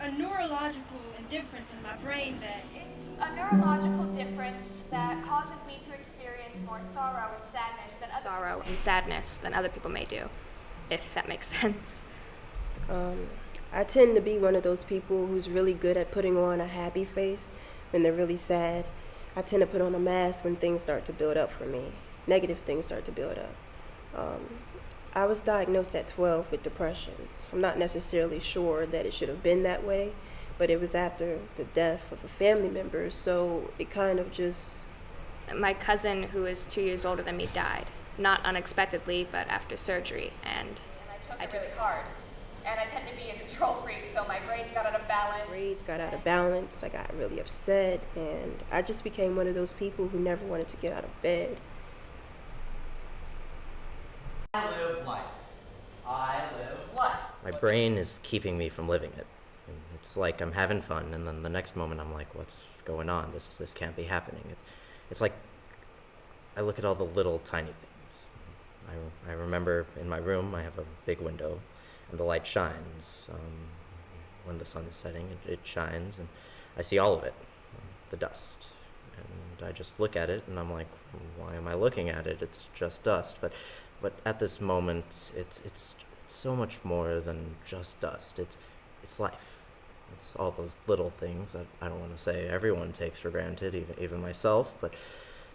a neurological indifference in my brain that It's a neurological difference that causes me to experience more sorrow and sadness than other people may do, if that makes sense. I tend to be one of those people who's really good at putting on a happy face when they're really sad. I tend to put on a mask when things start to build up for me. Negative things start to build up. I was diagnosed at 12 with depression. I'm not necessarily sure that it should have been that way, but it was after the death of a family member, so it kind of just... My cousin, who is 2 years older than me, died. Not unexpectedly, but after surgery, and I took it hard. And I tend to be a control freak, so my grades got out of balance. I got really upset, and I just became one of those people who never wanted to get out of bed. I live life. I live life. My brain is keeping me from living it. And it's like I'm having fun, and then the next moment I'm like, what's going on? This can't be happening. It's like I look at all the little tiny things. I remember in my room I have a big window, and the light shines. When the sun is setting, it shines, and I see all of it, the dust. And I just look at it, and I'm like, why am I looking at it? It's just dust. But at this moment, it's so much more than just dust. It's life. It's all those little things that I don't want to say everyone takes for granted, even myself, but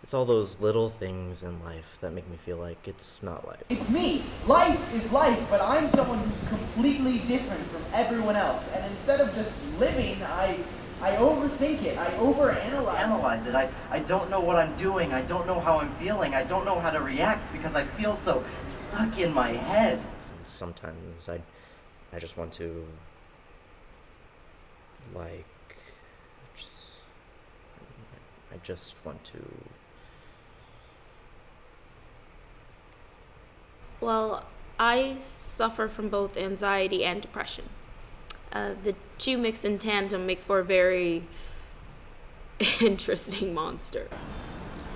it's all those little things in life that make me feel like it's not life. It's me. Life is life, but I'm someone who's completely different from everyone else. And instead of just living, I overthink it. I overanalyze it. I don't know what I'm doing. I don't know how I'm feeling. I don't know how to react because I feel so stuck in my head. Sometimes I just want to, like, I just want to... Well, I suffer from both anxiety and depression. The two mixed in tandem make for a very interesting monster.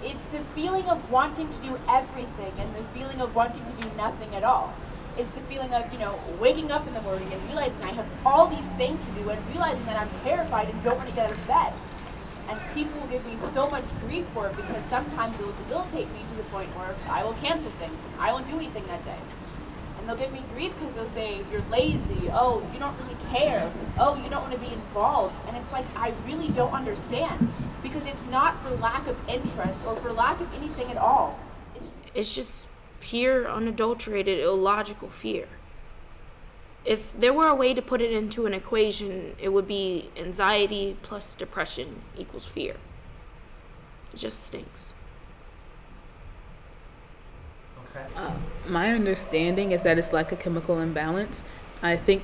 It's the feeling of wanting to do everything and the feeling of wanting to do nothing at all. It's the feeling of, waking up in the morning and realizing I have all these things to do and realizing that I'm terrified and don't want to get out of bed. And people will give me so much grief for it because sometimes it will debilitate me to the point where I will cancel things. I won't do anything that day. And they'll give me grief because they'll say, you're lazy, oh, you don't really care, oh, you don't want to be involved. And it's like, I really don't understand because it's not for lack of interest or for lack of anything at all. It's just pure, unadulterated, illogical fear. If there were a way to put it into an equation, it would be anxiety plus depression equals fear. It just stinks. My understanding is that it's like a chemical imbalance. I think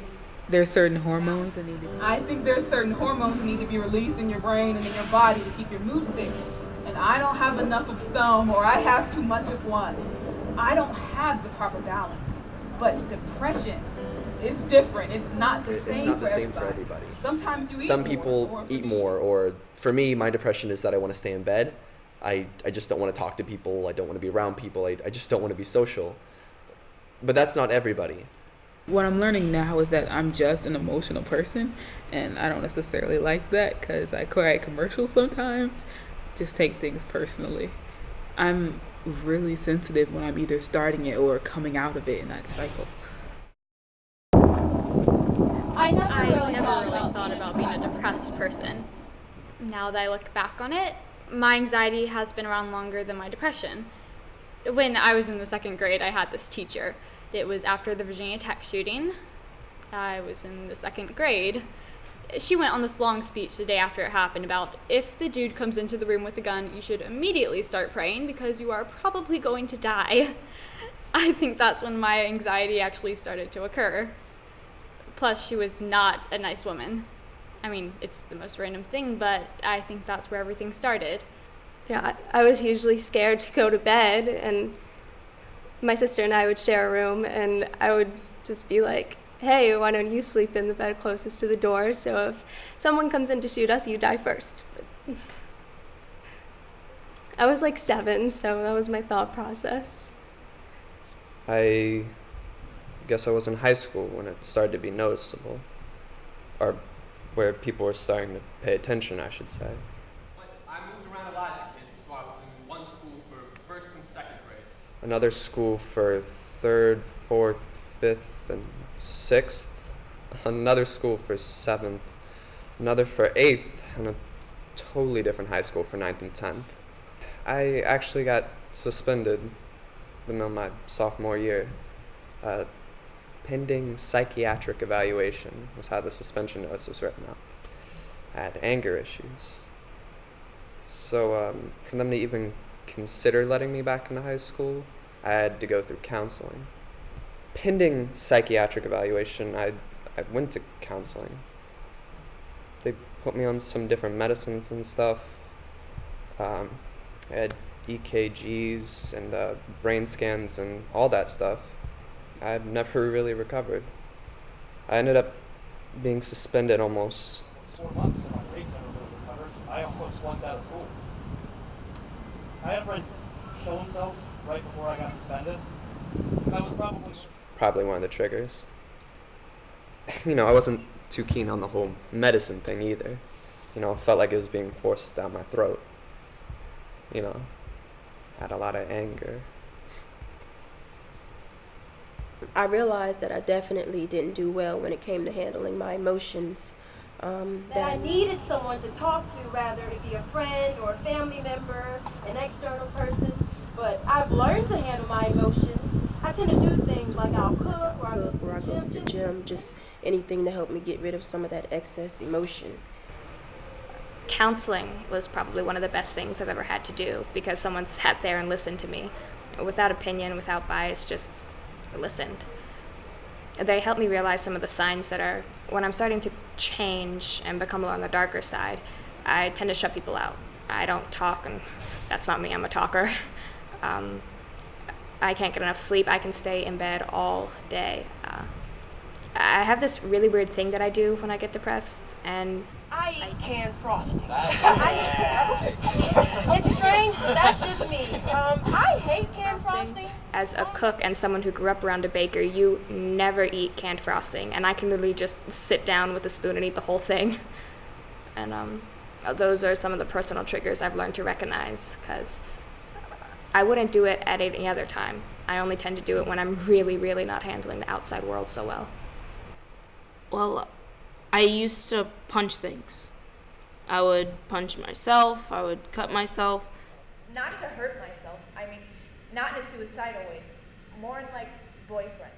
there's certain hormones that need to be... I think there's certain hormones that need to be released in your brain and in your body to keep your mood stable. And I don't have enough of some, or I have too much of one. I don't have the proper balance. But depression is different. It's not the same. It's not the same for for everybody. everybody. Sometimes you eat Some more, people or eat more, or for me, my depression is that I want to stay in bed. I just don't want to talk to people. I don't want to be around people. I just don't want to be social. But that's not everybody. What I'm learning now is that I'm just an emotional person, and I don't necessarily like that because I cry at commercials sometimes, just take things personally. I'm really sensitive when I'm either starting it or coming out of it in that cycle. I never really thought about being a depressed person. Now that I look back on it, my anxiety has been around longer than my depression. When I was in the second grade, I had this teacher. It was after the Virginia Tech shooting. I was in the second grade. She went on this long speech the day after it happened about if the dude comes into the room with a gun, you should immediately start praying because you are probably going to die. I think that's when my anxiety actually started to occur. Plus, she was not a nice woman. I mean, it's the most random thing, but I think that's where everything started. Yeah, I was usually scared to go to bed, and my sister and I would share a room, and I would just be like, hey, why don't you sleep in the bed closest to the door, so if someone comes in to shoot us, you die first. But I was like 7, so that was my thought process. I guess I was in high school when it started to be noticeable. Or where people were starting to pay attention, I should say. But I moved around a lot as a kid, so I was in one school for first and second grade. Another school for 3rd, 4th, 5th, and 6th. Another school for 7th. Another for 8th, and a totally different high school for 9th and 10th. I actually got suspended the middle of my sophomore year. Pending psychiatric evaluation was how the suspension notice was written up. I had anger issues. So for them to even consider letting me back into high school, I had to go through counseling. Pending psychiatric evaluation, I went to counseling. They put me on some different medicines and stuff. I had EKGs and brain scans and all that stuff. I've never really recovered. I ended up being suspended almost 4 months and my grades never really recovered. I almost flunked out of school. I had a friend kill himself right before I got suspended. That was probably one of the triggers. You know, I wasn't too keen on the whole medicine thing either. You know, it felt like it was being forced down my throat. You know, I had a lot of anger. I realized that I definitely didn't do well when it came to handling my emotions. That I needed someone to talk to, rather it be a friend or a family member, an external person. But I've learned to handle my emotions. I tend to do things like I'll cook or I go to the gym, just anything to help me get rid of some of that excess emotion. Counseling was probably one of the best things I've ever had to do, because someone sat there and listened to me without opinion, without bias, just listened. They helped me realize some of the signs that are, when I'm starting to change and become more on the darker side, I tend to shut people out. I don't talk, and that's not me, I'm a talker. I can't get enough sleep. I can stay in bed all day. I have this really weird thing that I do when I get depressed, and I eat canned frosting. It's strange, but that's just me. I hate canned frosting. As a cook and someone who grew up around a baker, you never eat canned frosting, and I can literally just sit down with a spoon and eat the whole thing. And those are some of the personal triggers I've learned to recognize, because I wouldn't do it at any other time. I only tend to do it when I'm really, really not handling the outside world so well. Well, I used to punch things. I would punch myself, I would cut myself. Not to hurt myself, I mean, not in a suicidal way, more in like boyfriends.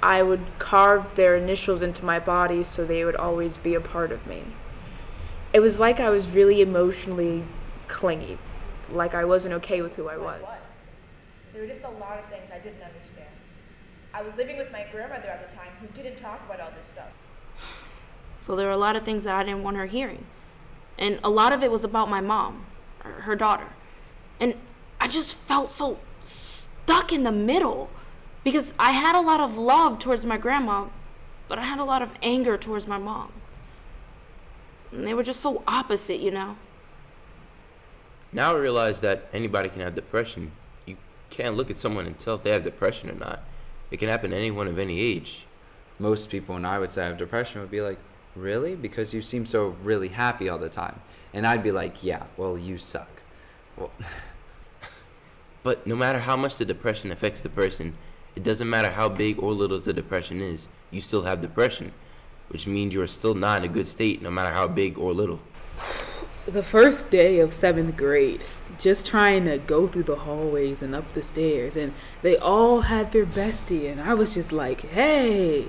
I would carve their initials into my body so they would always be a part of me. It was like I was really emotionally clingy, like I wasn't okay with who I was. There were just a lot of things I didn't understand. I was living with my grandmother at the time who didn't talk about all this stuff. So there were a lot of things that I didn't want her hearing. And a lot of it was about my mom, her daughter. And I just felt so stuck in the middle, because I had a lot of love towards my grandma, but I had a lot of anger towards my mom. And they were just so opposite, you know? Now I realize that anybody can have depression. You can't look at someone and tell if they have depression or not. It can happen to anyone of any age. Most people, when I would say I have depression, would be like, really? Because you seem so really happy all the time. And I'd be like, yeah, well, you suck. Well, but no matter how much the depression affects the person, it doesn't matter how big or little the depression is, you still have depression, which means you're still not in a good state no matter how big or little. The first day of 7th grade, just trying to go through the hallways and up the stairs, and they all had their bestie, and I was just like, hey.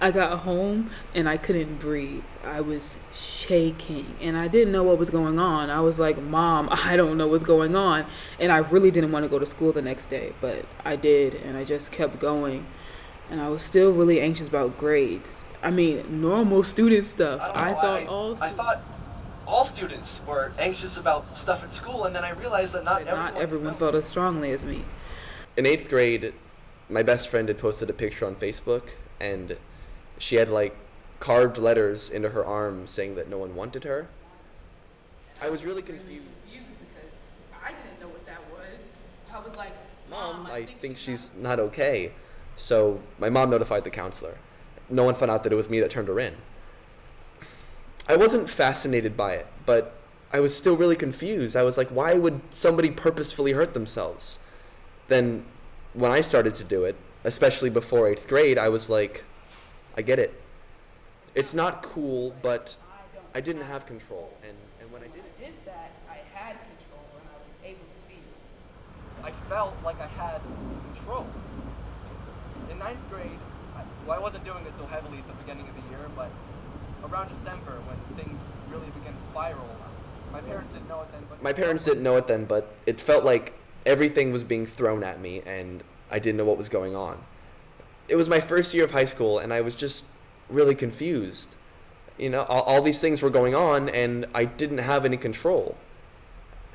I got home and I couldn't breathe. I was shaking and I didn't know what was going on. I was like, Mom, I don't know what's going on. And I really didn't want to go to school the next day, but I did, and I just kept going. And I was still really anxious about grades. I mean, normal student stuff. I thought all students were anxious about stuff at school, and then I realized that not everyone felt as strongly as me. In 8th grade, my best friend had posted a picture on Facebook, and she had like carved letters into her arm saying that no one wanted her. I was really confused. Because I didn't know what that was. I was like, Mom, I think she's not okay. So my mom notified the counselor. No one found out that it was me that turned her in. I wasn't fascinated by it, but I was still really confused. I was like, why would somebody purposefully hurt themselves? Then when I started to do it, especially before 8th grade, I was like, I get it. It's not cool, but I didn't have control. And when I did that, I had control and I was able to feel. I felt like I had control. In 9th grade, I wasn't doing it so heavily at the beginning of the year, but around December when things really began to spiral, my parents didn't know it then, but it felt like everything was being thrown at me and I didn't know what was going on. It was my first year of high school and I was just really confused. You know, all these things were going on and I didn't have any control.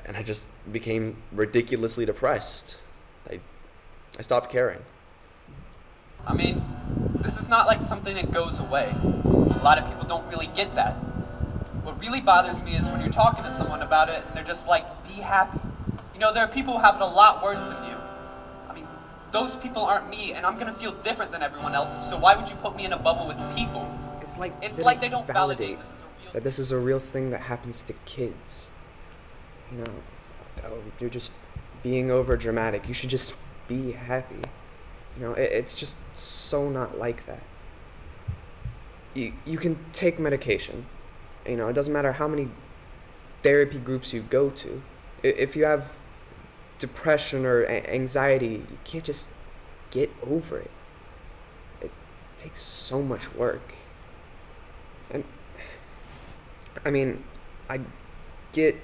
And I just became ridiculously depressed. I stopped caring. I mean, this is not like something that goes away. A lot of people don't really get that. What really bothers me is when you're talking to someone about it and they're just like, be happy. You know, there are people who have it a lot worse than you. I mean, those people aren't me and I'm gonna feel different than everyone else, so why would you put me in a bubble with people? It's like they don't validate that this is a real thing that happens to kids. You know, oh, you're just being over dramatic. You should just be happy. You know, it's just so not like that. You can take medication. You know, it doesn't matter how many therapy groups you go to. If you have depression or anxiety, you can't just get over it. It takes so much work. And I mean, I get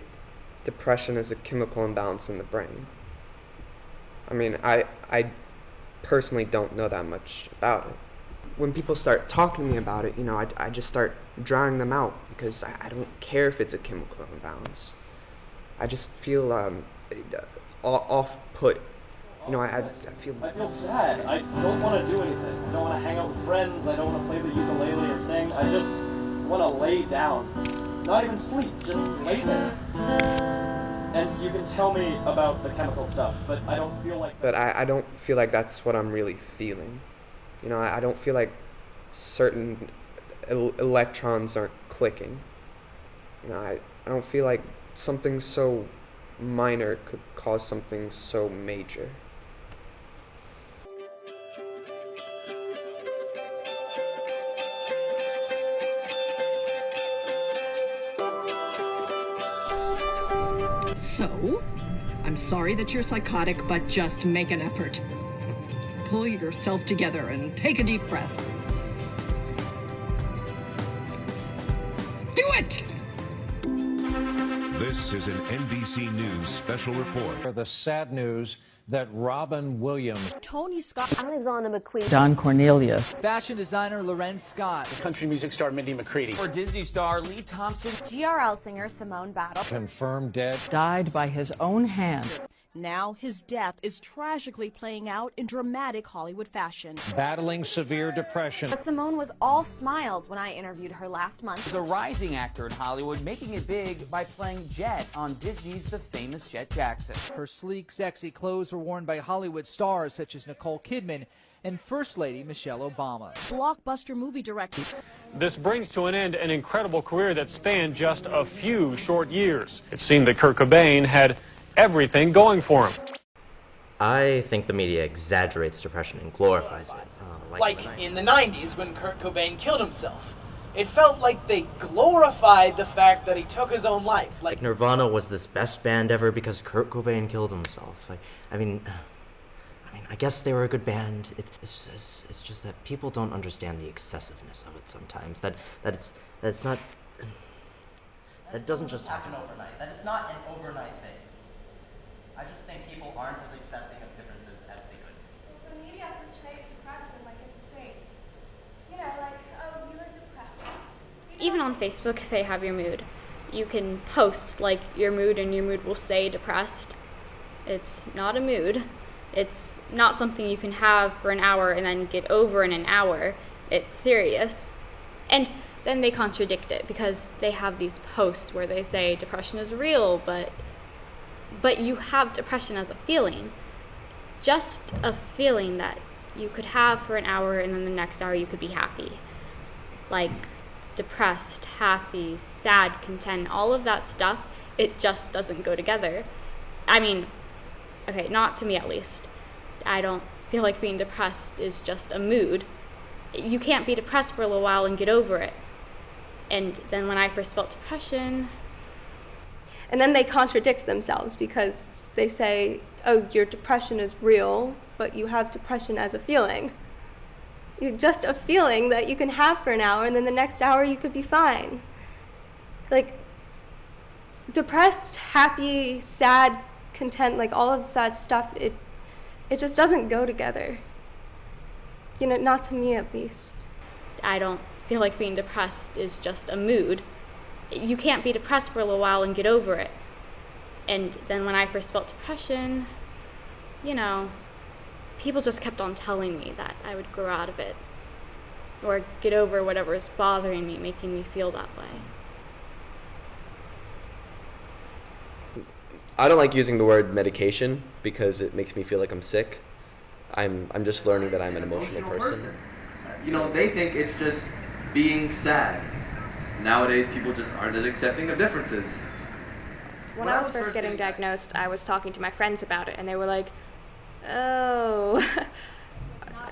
depression as a chemical imbalance in the brain. I mean, I personally don't know that much about it. When people start talking to me about it, you know, I just start drowning them out because I don't care if it's a chemical imbalance. I just feel off-put. You know, I feel sad. I don't want to do anything. I don't want to hang out with friends. I don't want to play the ukulele or sing. I just want to lay down. Not even sleep, just lay there. And you can tell me about the chemical stuff, but I don't feel like... But I don't feel like that's what I'm really feeling. You know, I don't feel like certain electrons aren't clicking. You know, I don't feel like something so minor could cause something so major. So, I'm sorry that you're psychotic, but just make an effort. Pull yourself together and take a deep breath. Do it! This is an NBC News special report. The sad news that Robin Williams, Tony Scott, Alexander McQueen, Don Cornelius, fashion designer Lorenz Scott, country music star Mindy McCready, or Disney star Lee Thompson, GRL singer Simone Battle, confirmed dead, died by his own hand. Now his death is tragically playing out in dramatic Hollywood fashion. Battling severe depression. But Simone was all smiles when I interviewed her last month. She's a rising actor in Hollywood, making it big by playing Jet on Disney's The Famous Jet Jackson. Her sleek, sexy clothes were worn by Hollywood stars such as Nicole Kidman and First Lady Michelle Obama. Blockbuster movie director. This brings to an end an incredible career that spanned just a few short years. It seemed that Kurt Cobain had everything going for him. I think the media exaggerates depression and glorifies it. Like in the 90s when Kurt Cobain killed himself. It felt like they glorified the fact that he took his own life. Like Nirvana was this best band ever because Kurt Cobain killed himself. I mean, I guess they were a good band. It's just that people don't understand the excessiveness of it sometimes. That it's not. That doesn't just happen overnight. That it's not an overnight thing. I just think people aren't as accepting of differences as they could. The media portrays depression like it's a phase. You know, like, oh, you're depressed. Even on Facebook, they have your mood. You can post like your mood and your mood will say depressed. It's not a mood. It's not something you can have for an hour and then get over in an hour. It's serious. And then they contradict it because they have these posts where they say depression is real, but you have depression as a feeling. Just a feeling that you could have for an hour and then the next hour you could be happy. Like, depressed, happy, sad, content, all of that stuff, it just doesn't go together. I mean, okay, not to me at least. I don't feel like being depressed is just a mood. You can't be depressed for a little while and get over it. And then when I first felt depression... And then they contradict themselves because they say, oh, your depression is real, but you have depression as a feeling. You're just a feeling that you can have for an hour, and then the next hour you could be fine. Like, depressed, happy, sad, content, like all of that stuff, it just doesn't go together. You know, not to me at least. I don't feel like being depressed is just a mood. You can't be depressed for a little while and get over it. And then when I first felt depression, you know, people just kept on telling me that I would grow out of it or get over whatever is bothering me, making me feel that way. I don't like using the word medication because it makes me feel like I'm sick. I'm just learning that I'm an emotional person. You know, they think it's just being sad. Nowadays, people just aren't as accepting of differences. When I was first getting diagnosed, I was talking to my friends about it, and they were like, oh,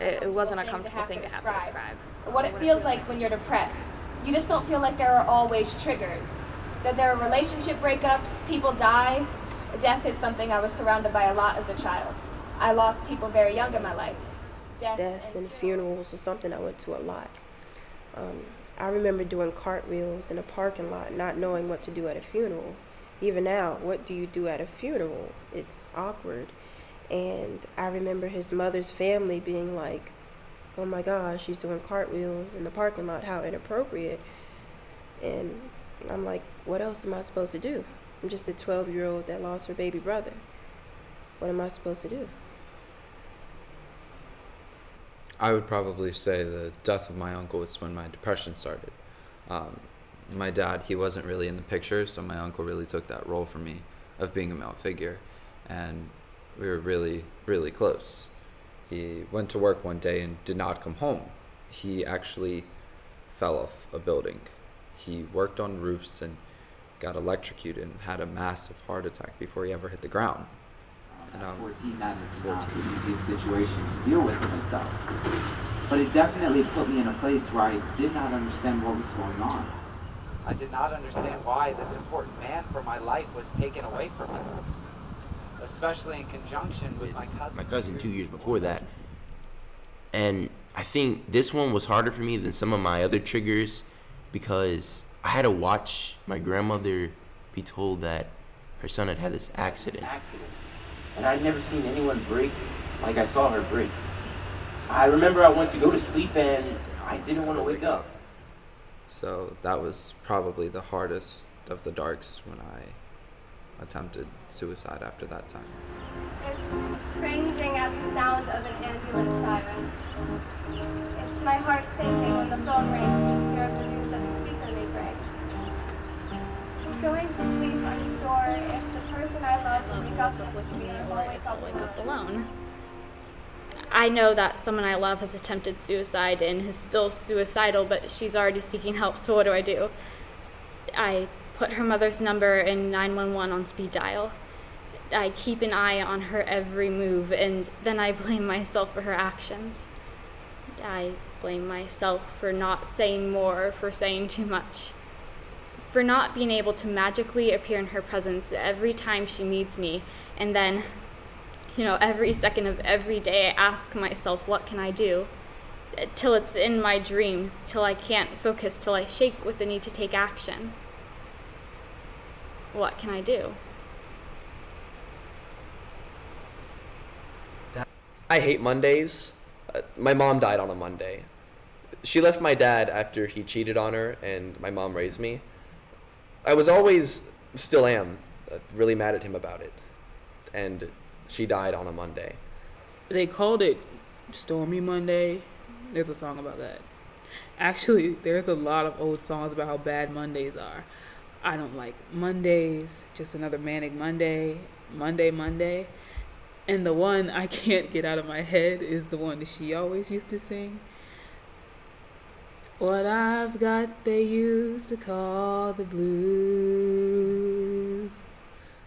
it wasn't a comfortable thing to have to describe. What it feels like when you're depressed. You just don't feel like there are always triggers. That there are relationship breakups, people die. Death is something I was surrounded by a lot as a child. I lost people very young in my life. Death and funerals was something I went to a lot. I remember doing cartwheels in a parking lot, not knowing what to do at a funeral. Even now, what do you do at a funeral? It's awkward. And I remember his mother's family being like, oh my gosh, she's doing cartwheels in the parking lot, how inappropriate. And I'm like, what else am I supposed to do? I'm just a 12-year-old that lost her baby brother. What am I supposed to do? I would probably say the death of my uncle was when my depression started. My dad, he wasn't really in the picture, so my uncle really took that role for me of being a male figure, and we were really, really close. He went to work one day and did not come home. He actually fell off a building. He worked on roofs and got electrocuted and had a massive heart attack before he ever hit the ground. And 14, that is not a big situation to deal with in itself. But it definitely put me in a place where I did not understand what was going on. I did not understand why this important man for my life was taken away from me. Especially in conjunction with my cousin. My cousin 2 years before that. And I think this one was harder for me than some of my other triggers because I had to watch my grandmother be told that her son had had this accident. And I'd never seen anyone break like I saw her break. I remember I went to go to sleep and I didn't want to wake up. So that was probably the hardest of the darks when I attempted suicide after that time. It's cringing at the sound of an ambulance siren. It's my heart sinking when the phone rings to hear of the news that the speaker may break. Just going to sleep unsure if the person I love will wake up with me or will wake up alone. I know that someone I love has attempted suicide and is still suicidal, but she's already seeking help, so what do? I put her mother's number in 911 on speed dial. I keep an eye on her every move, and then I blame myself for her actions. I blame myself for not saying more, for saying too much, for not being able to magically appear in her presence every time she needs me, and then, every second of every day I ask myself, what can I do? Till it's in my dreams, till I can't focus, till I shake with the need to take action. What can I do? I hate Mondays. My mom died on a Monday. She left my dad after he cheated on her, and my mom raised me. I was always, still am, really mad at him about it. And she died on a Monday. They called it Stormy Monday. There's a song about that. Actually, there's a lot of old songs about how bad Mondays are. I don't like Mondays, just another manic Monday, Monday. And the one I can't get out of my head is the one that she always used to sing. What I've got they used to call the blues.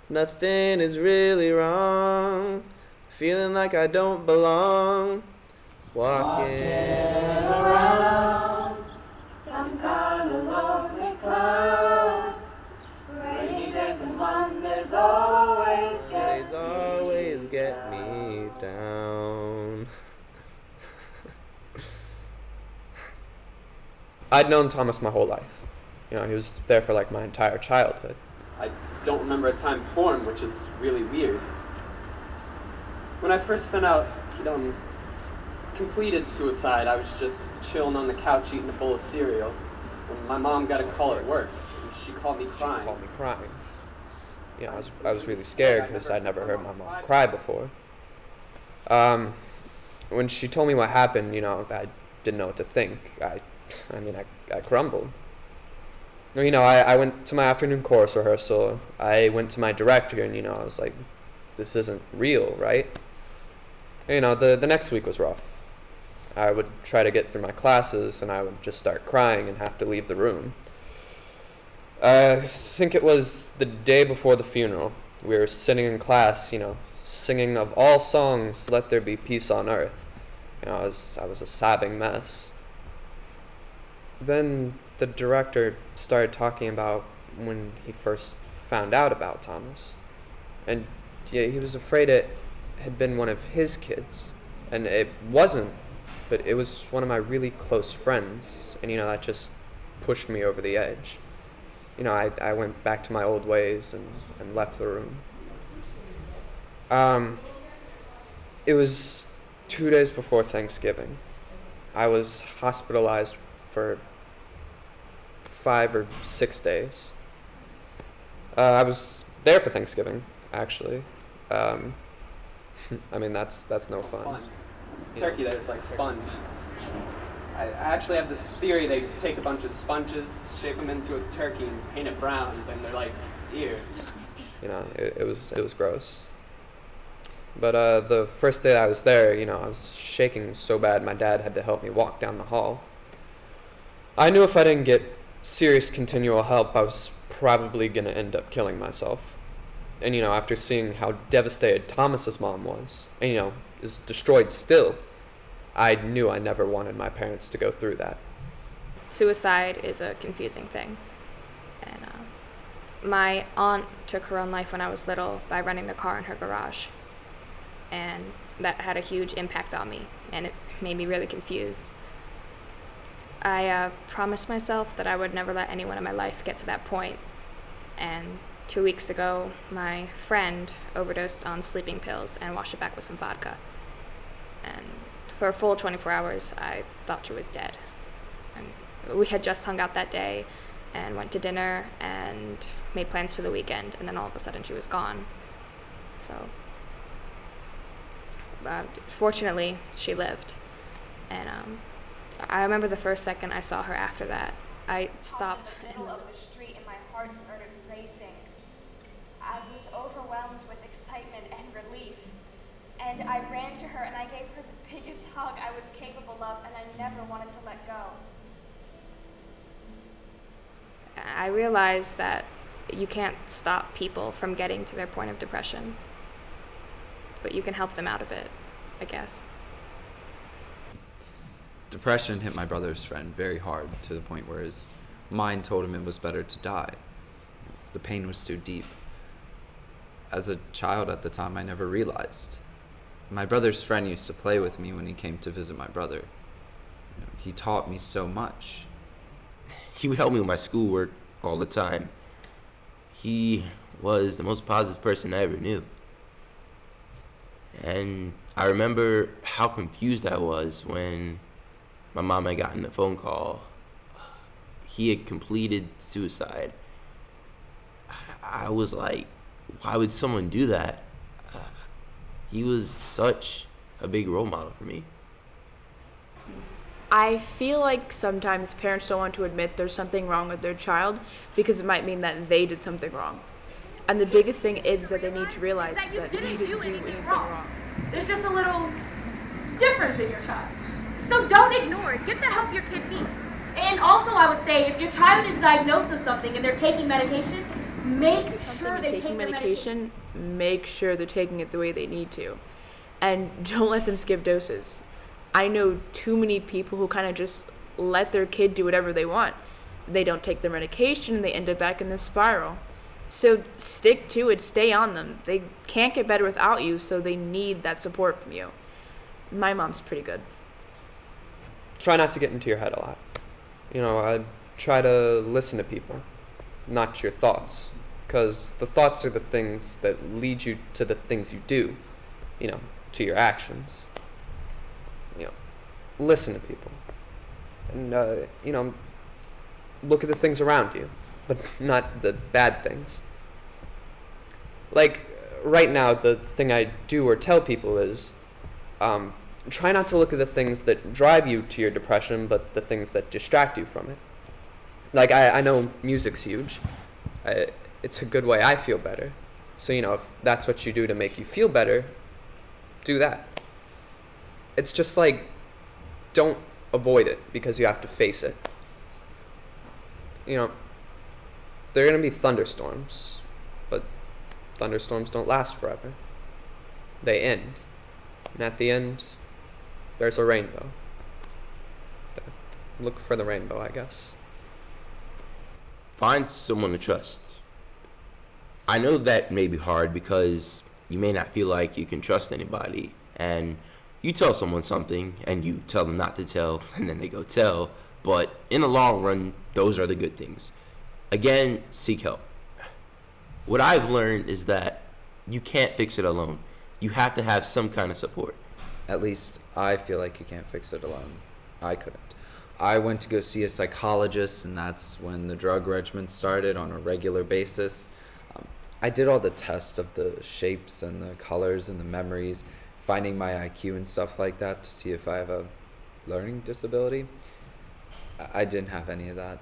Nothing is really wrong. Feeling like I don't belong. Walking around some kind of lonely cloud. Rainy days and Mondays always get me down. I'd known Thomas my whole life. You know, he was there for like my entire childhood. I don't remember a time before him, which is really weird. When I first found out he'd completed suicide, I was just chilling on the couch eating a bowl of cereal when my mom got a call at work, and she called me crying. You know, I was really scared because I'd never heard my mom cry before. When she told me what happened, you know, I didn't know what to think. I crumbled. You know, I went to my afternoon chorus rehearsal. I went to my director, and, you know, I was like, this isn't real, right? And, you know, the next week was rough. I would try to get through my classes, and I would just start crying and have to leave the room. I think it was the day before the funeral. We were sitting in class, you know, singing of all songs, "Let There Be Peace on Earth." You know, I was a sobbing mess. Then the director started talking about when he first found out about Thomas. And yeah, he was afraid it had been one of his kids. And it wasn't, but it was one of my really close friends. And, you know, that just pushed me over the edge. You know, I went back to my old ways and left the room. It was 2 days before Thanksgiving. I was hospitalized for 5 or 6 days. I was there for Thanksgiving, actually. I mean, that's no fun. Turkey that is like sponge. I actually have this theory they take a bunch of sponges, shape them into a turkey, and paint it brown, and they're like ears. You know, it was gross. But the first day I was there, you know, I was shaking so bad my dad had to help me walk down the hall. I knew if I didn't get serious continual help, I was probably going to end up killing myself. And, you know, after seeing how devastated Thomas's mom was, and, you know, is destroyed still, I knew I never wanted my parents to go through that. Suicide is a confusing thing. And my aunt took her own life when I was little by running the car in her garage. And that had a huge impact on me, and it made me really confused. I promised myself that I would never let anyone in my life get to that point. And 2 weeks ago, my friend overdosed on sleeping pills and washed it back with some vodka. And for a full 24 hours, I thought she was dead. And we had just hung out that day and went to dinner and made plans for the weekend, and then all of a sudden she was gone. So, fortunately, she lived. And I remember the first second I saw her after that. I stopped in the middle of the street and my heart started racing. I was overwhelmed with excitement and relief. And I ran to her and I gave her the biggest hug I was capable of, and I never wanted to let go. I realized that you can't stop people from getting to their point of depression, but you can help them out of it, I guess. Depression hit my brother's friend very hard, to the point where his mind told him it was better to die. The pain was too deep. As a child at the time, I never realized. My brother's friend used to play with me when he came to visit my brother. He taught me so much. He would help me with my schoolwork all the time. He was the most positive person I ever knew. And I remember how confused I was when my mom had gotten the phone call. He had completed suicide. I was like, why would someone do that? He was such a big role model for me. I feel like sometimes parents don't want to admit there's something wrong with their child because it might mean that they did something wrong. And the biggest thing is that they need to realize that they didn't do anything wrong. There's just a little difference in your child. So don't ignore it. Get the help your kid needs. And also, I would say, if your child is diagnosed with something and they're taking medication, make sure they take their medication. Make sure they're taking it the way they need to. And don't let them skip doses. I know too many people who kind of just let their kid do whatever they want. They don't take their medication and they end up back in this spiral. So stick to it, stay on them. They can't get better without you, so they need that support from you. My mom's pretty good. Try not to get into your head a lot. I try to listen to people, not your thoughts. Because the thoughts are the things that lead you to the things you do, to your actions. Listen to people. And, look at the things around you, but not the bad things. Like, right now, the thing I do or tell people is, try not to look at the things that drive you to your depression, but the things that distract you from it. Like, I know music's huge. It's a good way I feel better. So, if that's what you do to make you feel better, do that. It's just like, don't avoid it because you have to face it. There are going to be thunderstorms, but thunderstorms don't last forever. They end. And at the end, there's a rainbow. Look for the rainbow, I guess. Find someone to trust. I know that may be hard because you may not feel like you can trust anybody, and you tell someone something and you tell them not to tell, and then they go tell, but in the long run, those are the good things. Again, seek help. What I've learned is that you can't fix it alone. You have to have some kind of support. At least I feel like you can't fix it alone. I couldn't. I went to go see a psychologist, and that's when the drug regimen started on a regular basis. I did all the tests of the shapes and the colors and the memories, finding my IQ and stuff like that to see if I have a learning disability. I didn't have any of that.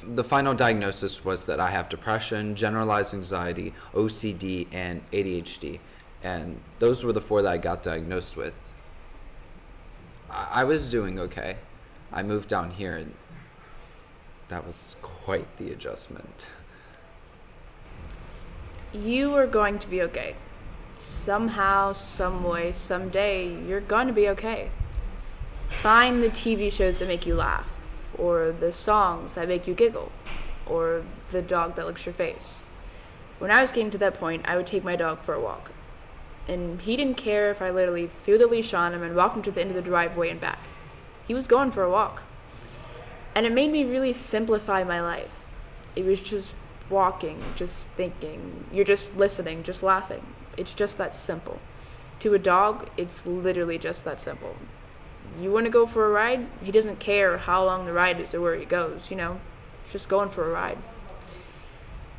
The final diagnosis was that I have depression, generalized anxiety, OCD, and ADHD. And those were the 4 that I got diagnosed with. I was doing okay. I moved down here, and that was quite the adjustment. You are going to be okay. Somehow, some way, someday, you're going to be okay. Find the TV shows that make you laugh, or the songs that make you giggle, or the dog that licks your face. When I was getting to that point, I would take my dog for a walk. And he didn't care if I literally threw the leash on him and walked him to the end of the driveway and back. He was going for a walk. And it made me really simplify my life. It was just walking, just thinking, you're just listening, just laughing. It's just that simple. To a dog, it's literally just that simple. You want to go for a ride? He doesn't care how long the ride is or where he goes, He's just going for a ride.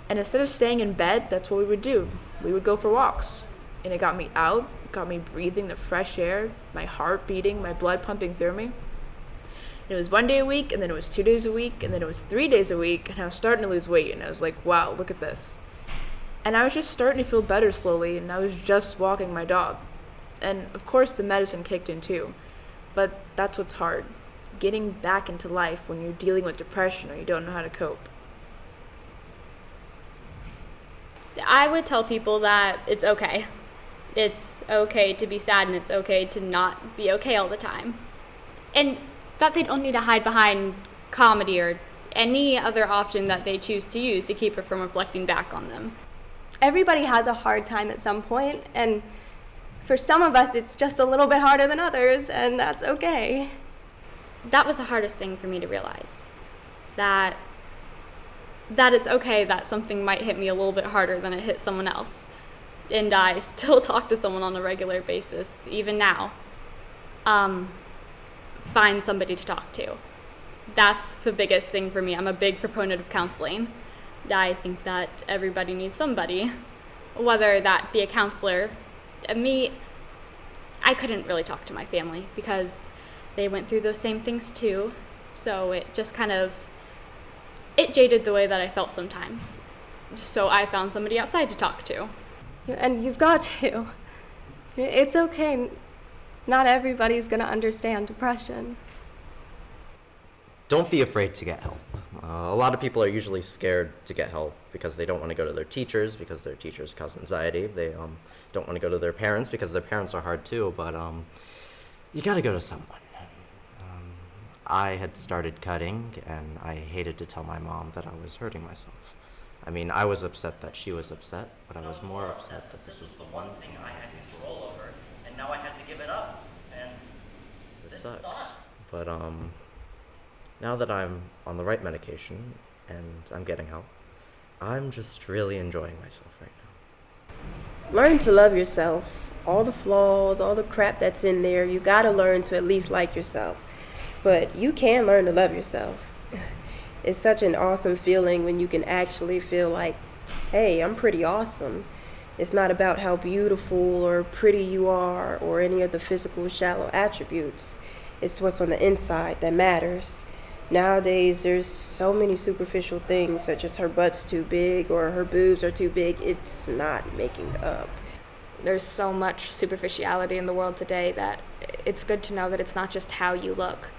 And instead of staying in bed, that's what we would do. We would go for walks. And it got me out, got me breathing the fresh air, my heart beating, my blood pumping through me. And it was 1 day a week, and then it was 2 days a week, and then it was 3 days a week, and I was starting to lose weight, and I was like, wow, look at this. And I was just starting to feel better slowly, and I was just walking my dog. And of course the medicine kicked in too. But that's what's hard. Getting back into life when you're dealing with depression or you don't know how to cope. I would tell people that it's okay. It's okay to be sad, and it's okay to not be okay all the time. And that they don't need to hide behind comedy or any other option that they choose to use to keep it from reflecting back on them. Everybody has a hard time at some point, and for some of us it's just a little bit harder than others, and that's okay. That was the hardest thing for me to realize. That it's okay that something might hit me a little bit harder than it hit someone else. And I still talk to someone on a regular basis, even now. Find somebody to talk to. That's the biggest thing for me. I'm a big proponent of counseling. I think that everybody needs somebody, whether that be a counselor. Me, I couldn't really talk to my family because they went through those same things too. So it just it jaded the way that I felt sometimes. So I found somebody outside to talk to. And you've got to. It's okay. Not everybody's going to understand depression. don't be afraid to get help. A lot of people are usually scared to get help because they don't want to go to their teachers because their teachers cause anxiety. They don't want to go to their parents because their parents are hard too, but you gotta go to someone. I had started cutting, and I hated to tell my mom that I was hurting myself. I mean, I was upset that she was upset, but I was more upset that this was the one thing I had control over, and now I had to give it up, and this sucks. But now that I'm on the right medication and I'm getting help, I'm just really enjoying myself right now. Learn to love yourself. All the flaws, all the crap that's in there, you gotta learn to at least like yourself. But you can learn to love yourself. It's such an awesome feeling when you can actually feel like, hey, I'm pretty awesome. It's not about how beautiful or pretty you are or any of the physical shallow attributes. It's what's on the inside that matters. Nowadays, there's so many superficial things, such as her butt's too big or her boobs are too big. It's not making up. There's so much superficiality in the world today that it's good to know that it's not just how you look.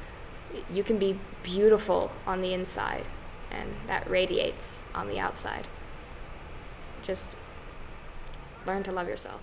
You can be beautiful on the inside, and that radiates on the outside. Just learn to love yourself.